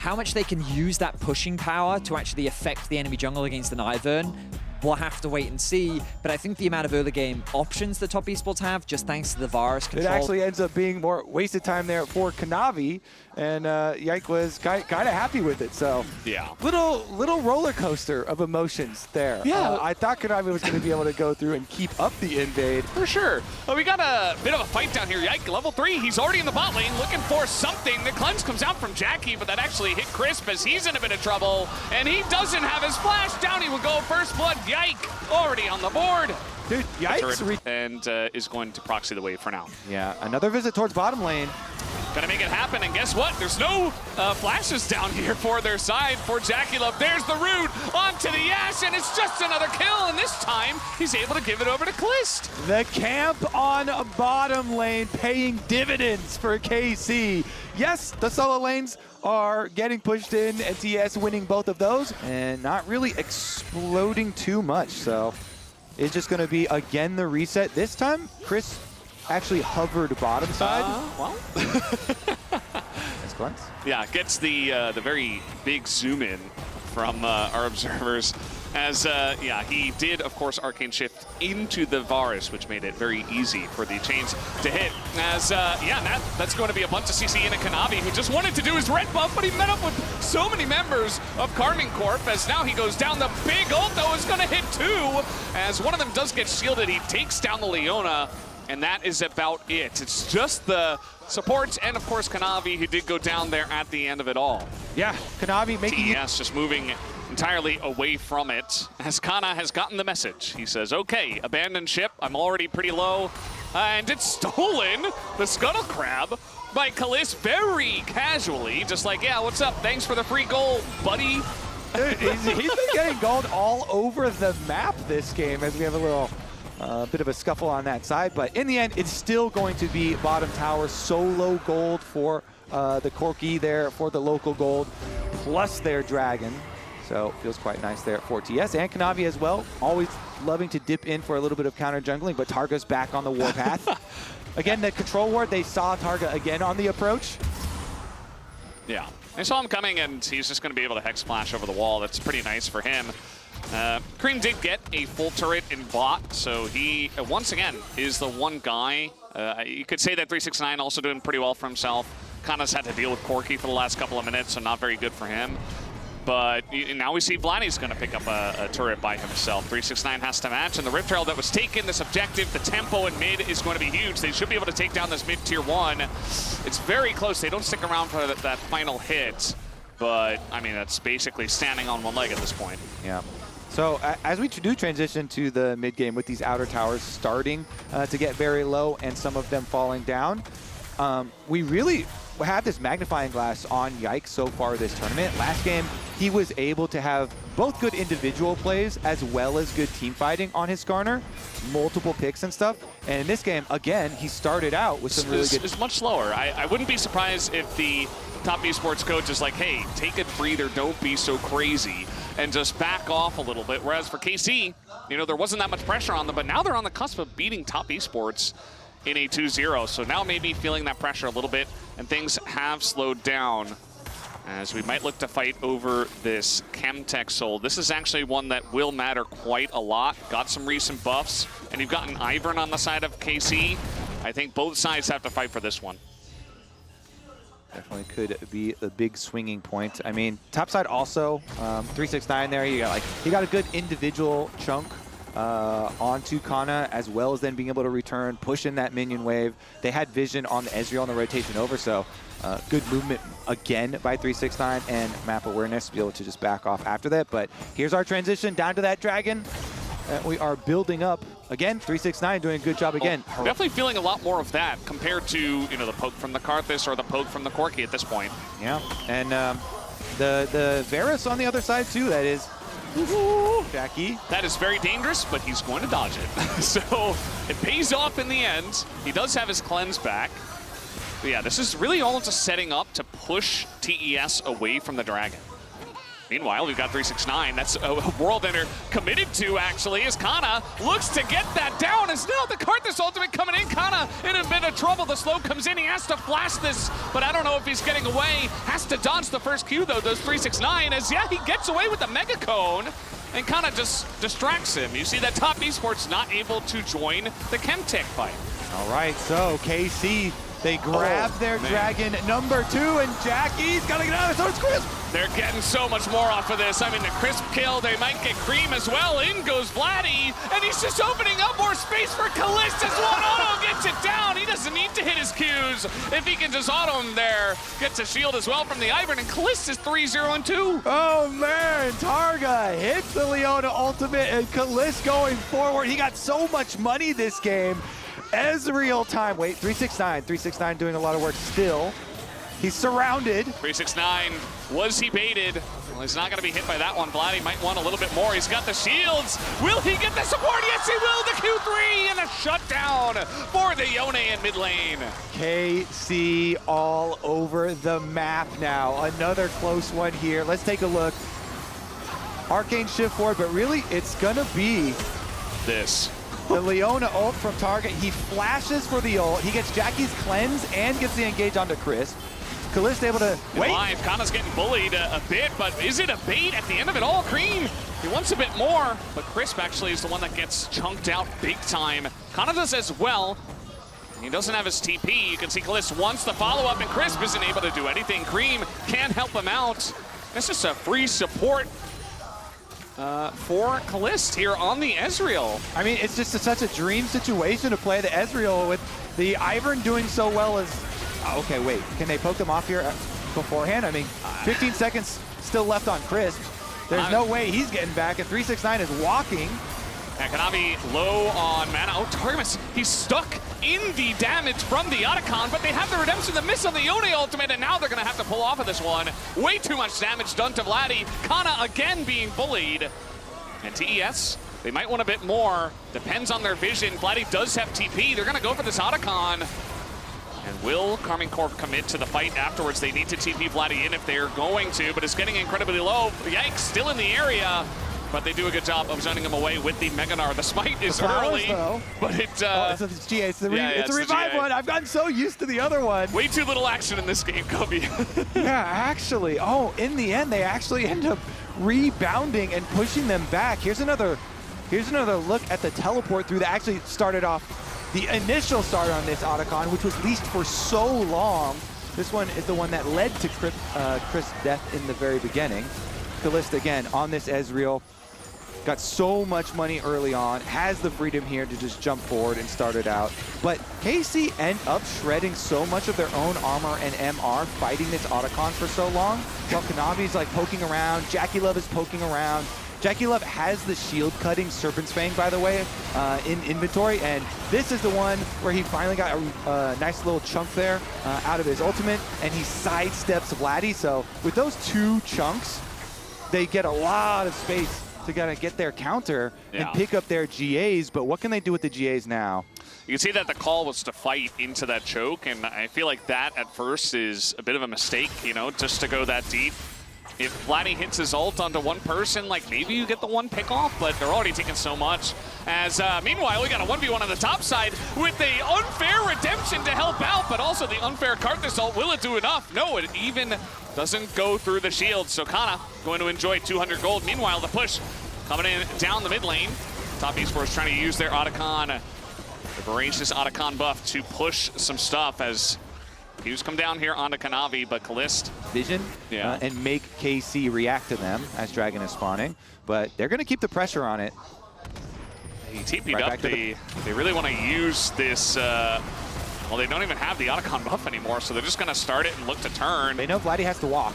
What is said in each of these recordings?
how much they can use that pushing power to actually affect the enemy jungle against an Ivern, we'll have to wait and see. But I think the amount of early game options the top esports have, just thanks to the virus control. It actually ends up being more wasted time there for Kanavi, and Yike was kind of happy with it. So yeah, little roller coaster of emotions there. Yeah, I thought Kanavi was going to be able to go through and keep up the invade. For sure. Well, we got a bit of a fight down here. Yike, level 3, he's already in the bot lane looking for something. The cleanse comes out from Jackie, but that actually hit Crisp as he's in a bit of trouble, and he doesn't have his flash. Down he will go, first blood. Yike already on the board. Dude, Yikes. And is going to proxy the wave for now. Yeah, another visit towards bottom lane. Gonna make it happen, and guess what? There's no flashes down here for their side for Jackie Love. There's the root onto the Ash, and it's just another kill, and this time he's able to give it over to Klist. The camp on bottom lane paying dividends for KC. Yes, the solo lanes are getting pushed in, and TES winning both of those, and not really exploding too much, so it's just gonna be, again, the reset. This time, Chris actually hovered bottom side. Well. Nice glance. Yeah, gets the very big zoom in from our observers. As, yeah, he did, of course, Arcane Shift into the Varus, which made it very easy for the chains to hit. As, yeah, that's going to be a bunch of CC in a Kanavi who just wanted to do his red buff, but he met up with so many members of Karmine Corp, as now he goes down. The big ult, though, is going to hit 2, as one of them does get shielded. He takes down the Leona, and that is about it. It's just the supports and, of course, Kanavi, who did go down there at the end of it all. Yeah, Kanavi making TES just moving entirely away from it, as Kana has gotten the message. He says, okay, abandon ship, I'm already pretty low. And it's stolen, the Scuttle Crab, by Kalist very casually, just like, yeah, what's up, thanks for the free gold, buddy. Dude, he's been getting gold all over the map this game, as we have a little bit of a scuffle on that side, but in the end, it's still going to be bottom tower solo gold for the Corki there, for the local gold, plus their dragon. So feels quite nice there for TS and Kanavi as well. Always loving to dip in for a little bit of counter jungling, but Targa's back on the warpath. Again, the control ward, they saw Targa again on the approach. Yeah, they saw him coming, and he's just going to be able to Hex Splash over the wall. That's pretty nice for him. Cream did get a full turret in bot, so he, once again, is the one guy. You could say that 369 also doing pretty well for himself. Kana's had to deal with Corki for the last couple of minutes, so not very good for him. But now we see Vladdy's going to pick up a turret by himself. 369 has to match, and the Rift Herald that was taken, this objective, the tempo in mid is going to be huge. They should be able to take down this mid tier 1. It's very close. They don't stick around for that final hit, but I mean, that's basically standing on one leg at this point. Yeah. So as we do transition to the mid game with these outer towers starting to get very low and some of them falling down, we really have this magnifying glass on Yike so far this tournament. Last game, he was able to have both good individual plays as well as good team fighting on his Skarner, multiple picks and stuff. And in this game, again, he started out with some really good... It's much slower. I wouldn't be surprised if the top esports coach is like, hey, take a breather, don't be so crazy, and just back off a little bit. Whereas for KC, you know, there wasn't that much pressure on them, but now they're on the cusp of beating top esports in a 2-0. So now maybe feeling that pressure a little bit, and things have slowed down as we might look to fight over this Chemtech Soul. This is actually one that will matter quite a lot. Got some recent buffs, and you've got an Ivern on the side of KC. I think both sides have to fight for this one. Definitely could be the big swinging point. I mean, top side also, 369 there. You got a good individual chunk onto Kana, as well as then being able to return, push in that minion wave. They had vision on the Ezreal on the rotation over, so good movement again by 369 and map awareness to be able to just back off after that. But here's our transition down to that dragon. We are building up. Again, 369 doing a good job again. Oh, definitely feeling a lot more of that compared to, you know, the poke from the Karthus or the poke from the Corki at this point. Yeah, and the Varus on the other side too, that is Jackie. That is very dangerous, but he's going to dodge it. So it pays off in the end. He does have his cleanse back. But yeah, this is really all just setting up to push TES away from the dragon. Meanwhile, we've got 369. That's a world ender committed to, actually, as Kana looks to get that down. As now the Karthus ultimate coming in. Kana in a bit of trouble. The slow comes in. He has to flash this, but I don't know if he's getting away. Has to dodge the first Q, though, does 369. As, yeah, he gets away with the Mega Cone and kind of just distracts him. You see that top Esports not able to join the Chemtech fight. All right, so KC, they grab their dragon number 2, and Jackie's got to get out of it. So it's Crisp. They're getting so much more off of this. I mean, the Crisp kill, they might get Cream as well. In goes Vladdy, and he's just opening up more space for Kalist as one auto gets it down. He doesn't need to hit his Qs. If he can just auto him there, gets a shield as well from the Ivern, and Kalist is 3-0-2. Oh man, Targa hits the Leona ultimate, and Kalist going forward. He got so much money this game. Ezreal time. Wait, 369. 369 doing a lot of work still. He's surrounded. 369, was he baited? Well, he's not going to be hit by that one. Vladdy might want a little bit more. He's got the shields. Will he get the support? Yes, he will. The Q3 and a shutdown for the Yone in mid lane. KC all over the map now. Another close one here. Let's take a look. Arcane shift forward, but really it's going to be this. The Leona ult from Target. He flashes for the ult. He gets Jackie's cleanse and gets the engage onto Chris. Kalist able to wait. Live, Kana's getting bullied a bit, but is it a bait at the end of it all? Cream, he wants a bit more, but Crisp actually is the one that gets chunked out big time. Kana does as well. He doesn't have his TP. You can see Kalist wants the follow-up, and Crisp isn't able to do anything. Cream can't help him out. It's just a free support for Kalist here on the Ezreal. I mean, it's just such a dream situation to play the Ezreal with the Ivern doing so well as... Okay, wait. Can they poke them off here beforehand? I mean, 15 seconds still left on Crisp. There's no way he's getting back, and 369 is walking. And Kanavi low on mana. Oh, Targamas, he's stuck in the damage from the Otacon, but they have the redemption, the miss on the Yone ultimate, and now they're going to have to pull off of this one. Way too much damage done to Vladdy. Kana again being bullied. And TES, they might want a bit more. Depends on their vision. Vladdy does have TP. They're going to go for this Otacon. And will Karmine Corp commit to the fight afterwards? They need to TP Vladdy in if they're going to, but it's getting incredibly low. Yikes, still in the area. But they do a good job of zoning him away with the Meganar. The smite is early, but it's GA. It's a revive one. I've gotten so used to the other one. Way too little action in this game, Kobe. Yeah, actually. Oh, in the end, they actually end up rebounding and pushing them back. Here's another look at the teleport through that actually started off the initial start on this Otacon, which was leased for so long. This one is the one that led to Chris' death in the very beginning. Kalist again on this Ezreal. Got so much money early on, has the freedom here to just jump forward and start it out. But KC end up shredding so much of their own armor and MR fighting this Otacon for so long. While Kanavi's like poking around, Jackie Love is poking around. Jackie Love has the shield cutting Serpent's Fang, by the way, in inventory, and this is the one where he finally got a nice little chunk there out of his ultimate, and he sidesteps Vladdy. So with those two chunks, they get a lot of space to kind of get their counter and pick up their GAs, but what can they do with the GAs now? You can see that the call was to fight into that choke, and I feel like that at first is a bit of a mistake, you know, just to go that deep. If Vladdy hits his ult onto one person, like maybe you get the one pick off, but they're already taking so much. As meanwhile, we got a 1v1 on the top side with the unfair redemption to help out, but also the unfair Karthus ult. Will it do enough? No, it even doesn't go through the shield. So Kana going to enjoy 200 gold. Meanwhile, the push coming in down the mid lane. Top Esports trying to use their Otacon, the voracious Otacon buff to push some stuff as Q's come down here onto Kanavi, but Kalist. Vision and make KC react to them as Dragon is spawning, but they're going to keep the pressure on it. He TP'd up. They really want to use this. Well, they don't even have the Otacon buff anymore, so they're just going to start it and look to turn. They know Vladdy has to walk.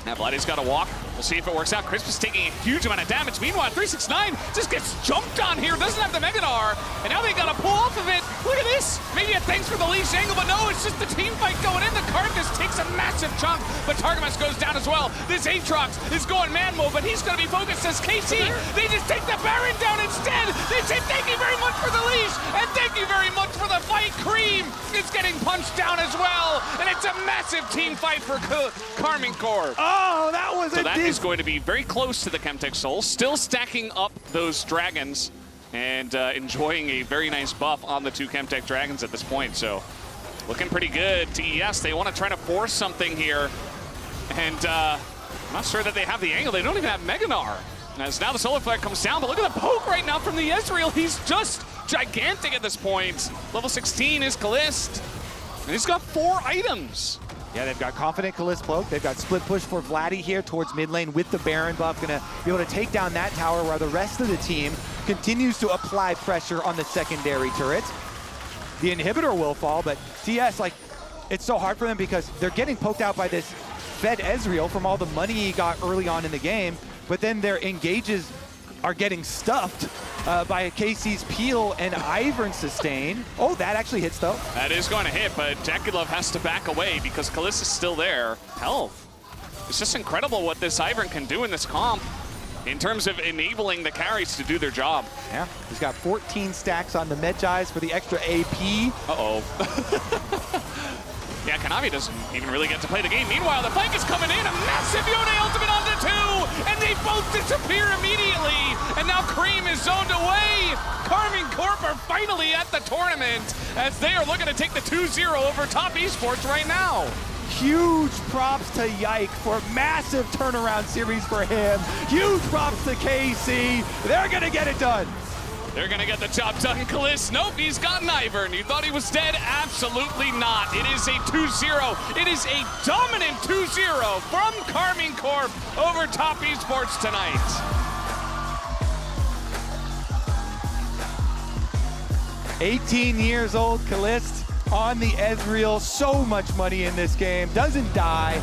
Now Vladdy's got to walk. We'll see if it works out. Crisp is taking a huge amount of damage. Meanwhile, 369 just gets jumped on here. Doesn't have the Meganar. And now they got to pull off of it. Look at this. Maybe a thanks for the leash angle, but no, it's just the team fight going in. The Karthus takes a massive chunk, but Targamas goes down as well. This Aatrox is going man mode, but he's going to be focused as KC. They just take the Baron down instead. They say thank you very much for the leash, and thank you very much for the fight. Cream is getting punched down as well, and it's a massive team fight for Karmine Corp. Oh, that was So that is going to be very close to the Chemtech Soul, still stacking up those dragons and enjoying a very nice buff on the 2 Chemtech dragons at this point. So looking pretty good. TES, they want to try to force something here. And I'm not sure that they have the angle. They don't even have Meganar. As now the Solar Flare comes down, but look at the poke right now from the Ezreal. He's just gigantic at this point. Level 16 is Kalist, and he's got 4 items. Yeah, they've got Confident Kalist Cloak. They've got Split Push for Vladdy here towards mid lane with the Baron buff. Gonna be able to take down that tower while the rest of the team continues to apply pressure on the secondary turret. The inhibitor will fall, but TS, like, it's so hard for them because they're getting poked out by this fed Ezreal from all the money he got early on in the game, but then their engages are getting stuffed by KC's Peel and Ivern sustain. Oh, that actually hits though. That is going to hit, but Jaculov has to back away because Kalist is still there. Health. It's just incredible what this Ivern can do in this comp in terms of enabling the carries to do their job. Yeah, he's got 14 stacks on the Medjais for the extra AP. Uh-oh. Yeah, Kanavi doesn't even really get to play the game. Meanwhile, the flank is coming in. A massive Yone ultimate onto 2, and they both disappear immediately. And now Cream is zoned away. Karmine Corp are finally at the tournament as they are looking to take the 2-0 over Top Esports right now. Huge props to Yike for massive turnaround series for him. Huge props to KC. They're gonna get it done. They're gonna get the job done. Kalist, nope, he's got an Ivern. You thought he was dead? Absolutely not. It is a 2-0. It is a dominant 2-0 from Karmine Corp over Top Esports tonight. "18 years old Kalist on the Ezreal. So much money in this game. Doesn't die.